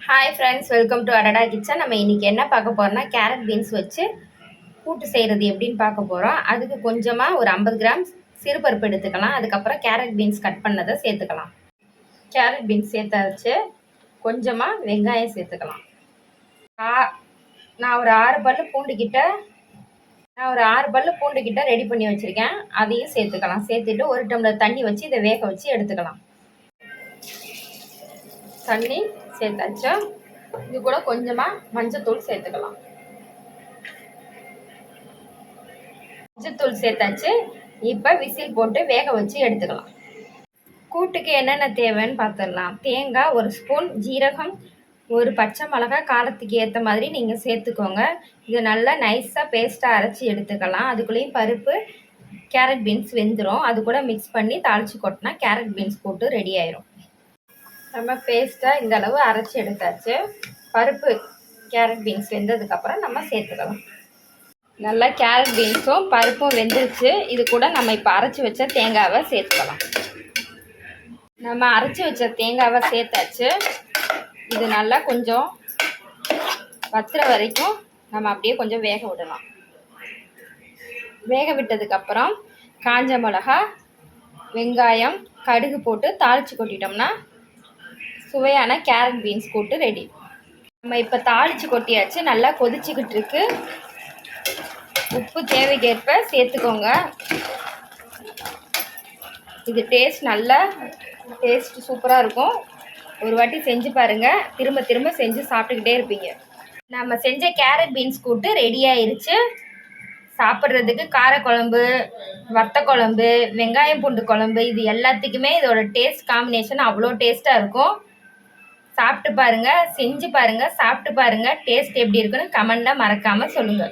Hi friends, welcome to அடடா kitchen. நம்ம இன்றைக்கி என்ன பார்க்க போகிறோம்னா கேரட் பீன்ஸ் வச்சு கூட்டு செய்கிறது எப்படின்னு பார்க்க போகிறோம். அதுக்கு கொஞ்சமாக ஒரு 50 கிராம் சிறுபருப்பு எடுத்துக்கலாம். அதுக்கப்புறம் கேரட் பீன்ஸ் கட் பண்ணதை சேர்த்துக்கலாம். கேரட் பீன்ஸ் சேர்த்தாச்சு. கொஞ்சமாக வெங்காயம் சேர்த்துக்கலாம். நான் ஒரு 6 பல்லு பூண்டுக்கிட்ட ரெடி பண்ணி வச்சுருக்கேன். அதையும் சேர்த்துக்கலாம். சேர்த்துட்டு 1 டம்ளர் தண்ணி வச்சு இதை வேக வச்சு எடுத்துக்கலாம். தண்ணி சேர்த்தாச்சு. இது கூட கொஞ்சமாக மஞ்சத்தூள் சேர்த்துக்கலாம். மஞ்சத்தூள் சேர்த்தாச்சு. இப்போ விசில் போட்டு வேக வச்சு எடுத்துக்கலாம். கூட்டுக்கு என்னென்ன தேவைன்னு பார்த்துடலாம். தேங்காய் 1 ஸ்பூன், ஜீரகம், ஒரு பச்சை மிளகாய், காரத்துக்கு ஏற்ற மாதிரி நீங்கள் சேர்த்துக்கோங்க. இதை நல்லா நைஸாக பேஸ்ட்டாக அரைச்சி எடுத்துக்கலாம். அதுக்குள்ளேயும் பருப்பு, கேரட் பீன்ஸ் வெந்துடும். அது கூட மிக்ஸ் பண்ணி தாளித்து கொட்டினா கேரட் பீன்ஸ் போட்டு ரெடி ஆயிரும். நம்ம பேஸ்ட்டாக இந்த அளவு அரைச்சி எடுத்தாச்சு. பருப்பு, கேரட் பீன்ஸ் வெந்ததுக்கப்புறம் நம்ம சேர்த்துக்கலாம். நல்லா கேரட் பீன்ஸும் பருப்பும் வெந்துருச்சு. இது கூட நம்ம இப்போ அரைச்சி வச்ச தேங்காவை சேர்த்துக்கலாம். நம்ம அரைச்சி வச்ச தேங்காவை சேர்த்தாச்சு. இது நல்லா கொஞ்சம் வத்துற வரைக்கும் நம்ம அப்படியே கொஞ்சம் வேக விடலாம். வேக விட்டதுக்கப்புறம் காஞ்ச மிளகா, வெங்காயம், கடுகு போட்டு தாளித்து கொட்டிட்டோம்னா சுவையான கேரட் பீன்ஸ் கூட்டு ரெடி. நம்ம இப்போ தாளித்து கொட்டியாச்சு. நல்லா கொதிச்சுக்கிட்டு இருக்கு. உப்பு தேவைக்கேற்ப சேர்த்துக்கோங்க. இது டேஸ்ட் சூப்பராக இருக்கும். ஒரு வாட்டி செஞ்சு பாருங்கள். திரும்ப திரும்ப செஞ்சு சாப்பிட்டுக்கிட்டே இருப்பீங்க. நம்ம செஞ்ச கேரட் பீன்ஸ் கூட்டு ரெடி ஆயிருச்சு. சாப்பிட்றதுக்கு காரக்குழம்பு, வத்த குழம்பு, வெங்காயம் பூண்டு குழம்பு, இது எல்லாத்துக்குமே இதோட டேஸ்ட் காம்பினேஷன் அவ்வளோ டேஸ்ட்டாக இருக்கும். சாப்பிட்டு பாருங்கள், செஞ்சு பாருங்கள், சாப்பிட்டு பாருங்கள். டேஸ்ட் எப்படி இருக்குன்னு கமெண்ட்டில் மறக்காமல் சொல்லுங்கள்.